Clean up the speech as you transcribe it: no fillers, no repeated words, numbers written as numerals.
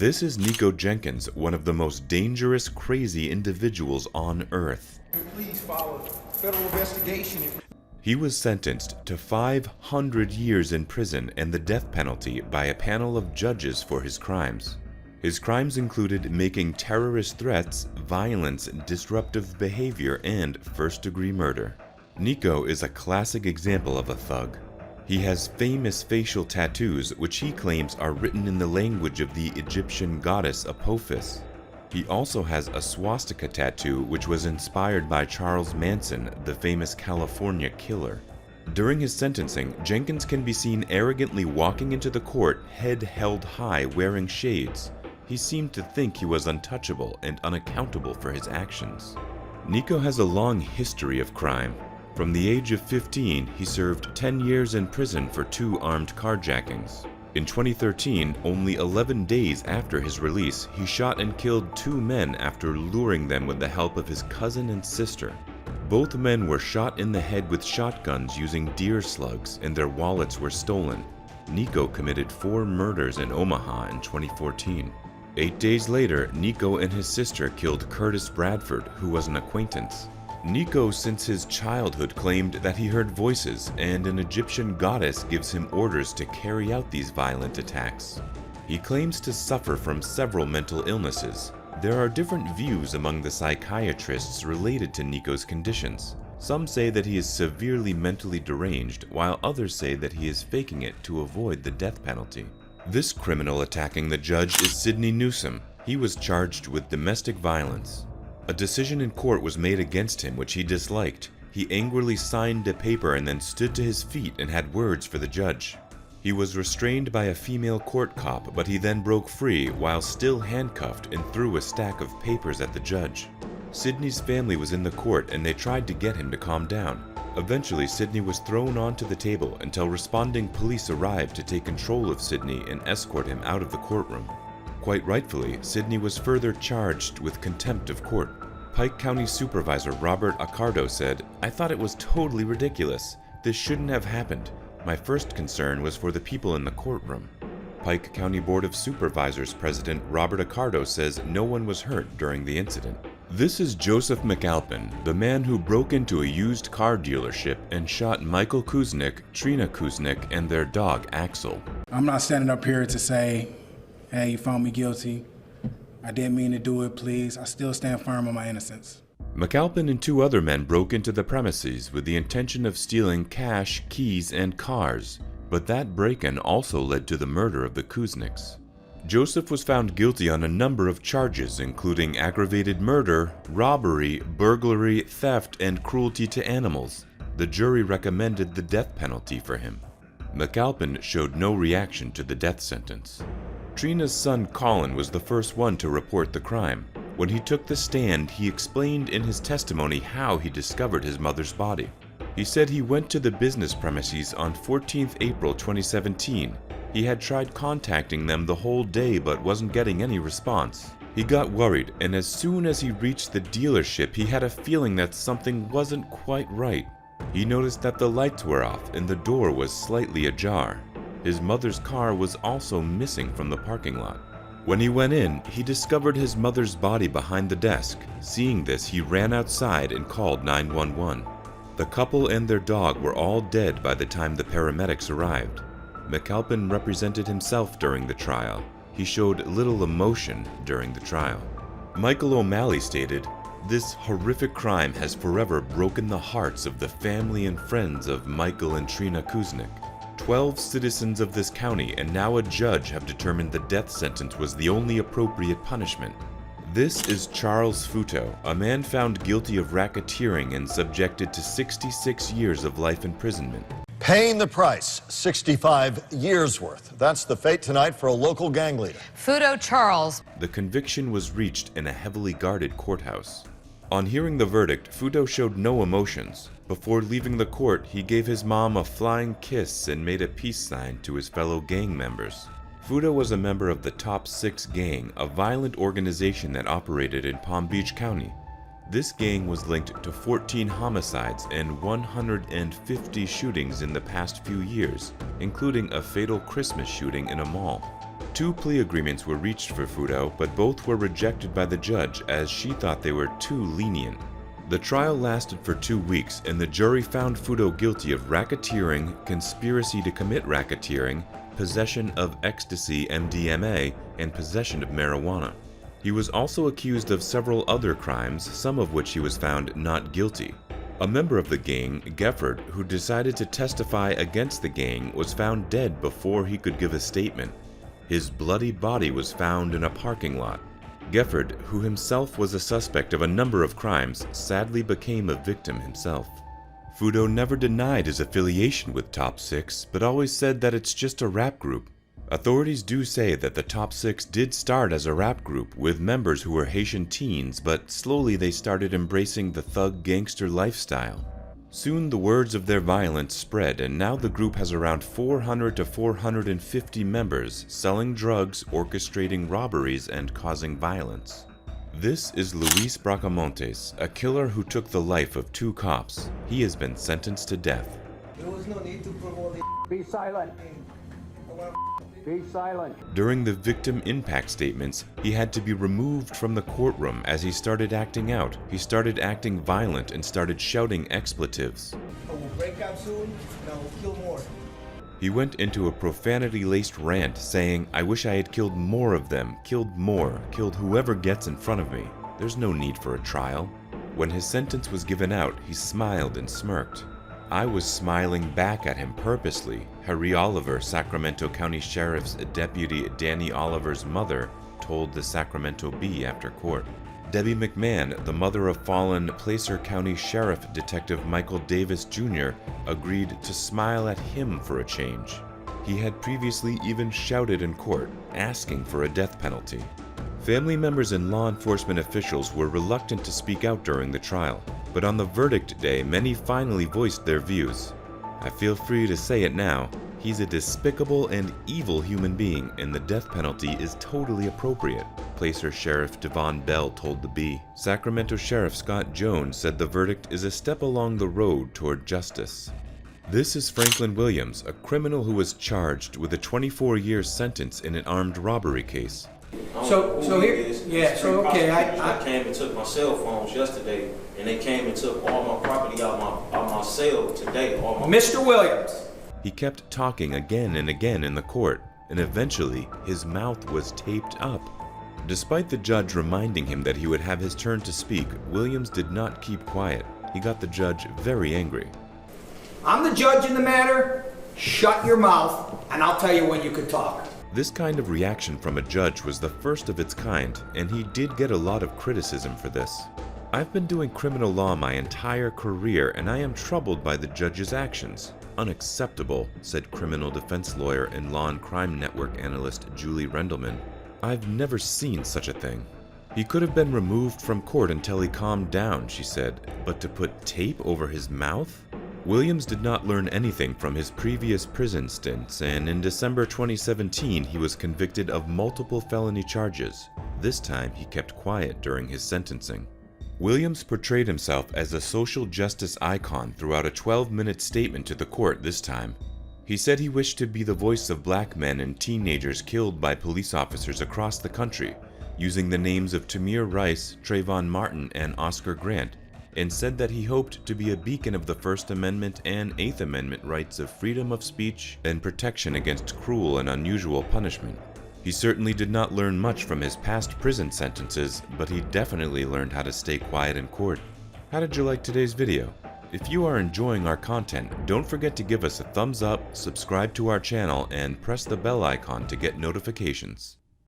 This is Niko Jenkins, one of the most dangerous, crazy individuals on Earth. Please follow federal investigation. He was sentenced to 500 years in prison and the death penalty by a panel of judges for his crimes. His crimes included making terrorist threats, violence, disruptive behavior, and first-degree murder. Niko is a classic example of a thug. He has famous facial tattoos which he claims are written in the language of the Egyptian goddess Apophis. He also has a swastika tattoo which was inspired by Charles Manson, the famous California killer. During his sentencing, Jenkins can be seen arrogantly walking into the court, head held high, wearing shades. He seemed to think he was untouchable and unaccountable for his actions. Niko has a long history of crime. From the age of 15, he served 10 years in prison for 2 armed carjackings. In 2013, only 11 days after his release, he shot and killed 2 men after luring them with the help of his cousin and sister. Both men were shot in the head with shotguns using deer slugs, and their wallets were stolen. Niko committed 4 murders in Omaha in 2014. 8 days later, Niko and his sister killed Curtis Bradford, who was an acquaintance. Niko, since his childhood, claimed that he heard voices, and an Egyptian goddess gives him orders to carry out these violent attacks. He claims to suffer from several mental illnesses. There are different views among the psychiatrists related to Niko's conditions. Some say that he is severely mentally deranged, while others say that he is faking it to avoid the death penalty. This criminal attacking the judge is Sidney Newsom. He was charged with domestic violence. A decision in court was made against him which he disliked. He angrily signed a paper and then stood to his feet and had words for the judge. He was restrained by a female court cop, but he then broke free while still handcuffed and threw a stack of papers at the judge. Sidney's family was in the court and they tried to get him to calm down. Eventually, Sidney was thrown onto the table until responding police arrived to take control of Sidney and escort him out of the courtroom. Quite rightfully, Sidney was further charged with contempt of court. Pike County Supervisor Robert Accardo said, "I thought it was totally ridiculous. This shouldn't have happened. My first concern was for the people in the courtroom." Pike County Board of Supervisors President Robert Accardo says no one was hurt during the incident. This is Joseph McAlpin, the man who broke into a used car dealership and shot Michael Kuznik, Trina Kuznik, and their dog Axel. I'm not standing up here to say, hey, you found me guilty. I didn't mean to do it, please. I still stand firm on my innocence. McAlpin and 2 other men broke into the premises with the intention of stealing cash, keys, and cars, but that break-in also led to the murder of the Kuznicks. Joseph was found guilty on a number of charges, including aggravated murder, robbery, burglary, theft, and cruelty to animals. The jury recommended the death penalty for him. McAlpin showed no reaction to the death sentence. Trina's son Colin was the first one to report the crime. When he took the stand, he explained in his testimony how he discovered his mother's body. He said he went to the business premises on 14th April 2017. He had tried contacting them the whole day but wasn't getting any response. He got worried, and as soon as he reached the dealership, he had a feeling that something wasn't quite right. He noticed that the lights were off and the door was slightly ajar. His mother's car was also missing from the parking lot. When he went in, he discovered his mother's body behind the desk. Seeing this, he ran outside and called 911. The couple and their dog were all dead by the time the paramedics arrived. McAlpin represented himself during the trial. He showed little emotion during the trial. Michael O'Malley stated, "This horrific crime has forever broken the hearts of the family and friends of Michael and Trina Kuznik. 12 citizens of this county and now a judge have determined the death sentence was the only appropriate punishment." This is Charles Futo, a man found guilty of racketeering and subjected to 66 years of life imprisonment. Paying the price, 65 years worth. That's the fate tonight for a local gang leader. Futo Charles. The conviction was reached in a heavily guarded courthouse. On hearing the verdict, Futo showed no emotions. Before leaving the court, he gave his mom a flying kiss and made a peace sign to his fellow gang members. Futo was a member of the Top 6 Gang, a violent organization that operated in Palm Beach County. This gang was linked to 14 homicides and 150 shootings in the past few years, including a fatal Christmas shooting in a mall. 2 plea agreements were reached for Futo, but both were rejected by the judge as she thought they were too lenient. The trial lasted for 2 weeks, and the jury found Futo guilty of racketeering, conspiracy to commit racketeering, possession of ecstasy (MDMA), and possession of marijuana. He was also accused of several other crimes, some of which he was found not guilty. A member of the gang, Gefford, who decided to testify against the gang, was found dead before he could give a statement. His bloody body was found in a parking lot. Gefford, who himself was a suspect of a number of crimes, sadly became a victim himself. Futo never denied his affiliation with Top 6, but always said that it's just a rap group. Authorities do say that the Top 6 did start as a rap group with members who were Haitian teens, but slowly they started embracing the thug gangster lifestyle. Soon the words of their violence spread, and now the group has around 400 to 450 members selling drugs, orchestrating robberies, and causing violence. This is Luis Bracamontes, a killer who took the life of 2 cops. He has been sentenced to death. There was no need to promote it. Be silent. Be silent. During the victim impact statements, he had to be removed from the courtroom as he started acting out. He started acting violent and started shouting expletives. I will break out soon, and I will kill more. He went into a profanity-laced rant saying, "I wish I had killed more of them, killed more, killed whoever gets in front of me. There's no need for a trial." When his sentence was given out, he smiled and smirked. "I was smiling back at him purposely," Harry Oliver, Sacramento County Sheriff's Deputy Danny Oliver's mother, told the Sacramento Bee after court. Debbie McMahon, the mother of fallen Placer County Sheriff Detective Michael Davis Jr., agreed to smile at him for a change. He had previously even shouted in court, asking for a death penalty. Family members and law enforcement officials were reluctant to speak out during the trial, but on the verdict day, many finally voiced their views. "I feel free to say it now. He's a despicable and evil human being, and the death penalty is totally appropriate," Placer Sheriff Devon Bell told the Bee. Sacramento Sheriff Scott Jones said the verdict is a step along the road toward justice. This is Franklin Williams, a criminal who was charged with a 24-year sentence in an armed robbery case. I came and took my cell phones yesterday, and they came and took all my property out my cell today. Mr. Williams. He kept talking again and again in the court, and eventually his mouth was taped up. Despite the judge reminding him that he would have his turn to speak, Williams did not keep quiet. He got the judge very angry. I'm the judge in the matter. Shut your mouth, and I'll tell you when you can talk. This kind of reaction from a judge was the first of its kind, and he did get a lot of criticism for this. "I've been doing criminal law my entire career, and I am troubled by the judge's actions. Unacceptable," said criminal defense lawyer and Law and Crime Network analyst Julie Rendelman. "I've never seen such a thing." "He could have been removed from court until he calmed down," she said, "but to put tape over his mouth?" Williams did not learn anything from his previous prison stints, and in December 2017 he was convicted of multiple felony charges. This time he kept quiet during his sentencing. Williams portrayed himself as a social justice icon throughout a 12-minute statement to the court this time. He said he wished to be the voice of black men and teenagers killed by police officers across the country, using the names of Tamir Rice, Trayvon Martin, and Oscar Grant, and said that he hoped to be a beacon of the First Amendment and Eighth Amendment rights of freedom of speech and protection against cruel and unusual punishment. He certainly did not learn much from his past prison sentences, but he definitely learned how to stay quiet in court. How did you like today's video? If you are enjoying our content, don't forget to give us a thumbs up, subscribe to our channel, and press the bell icon to get notifications.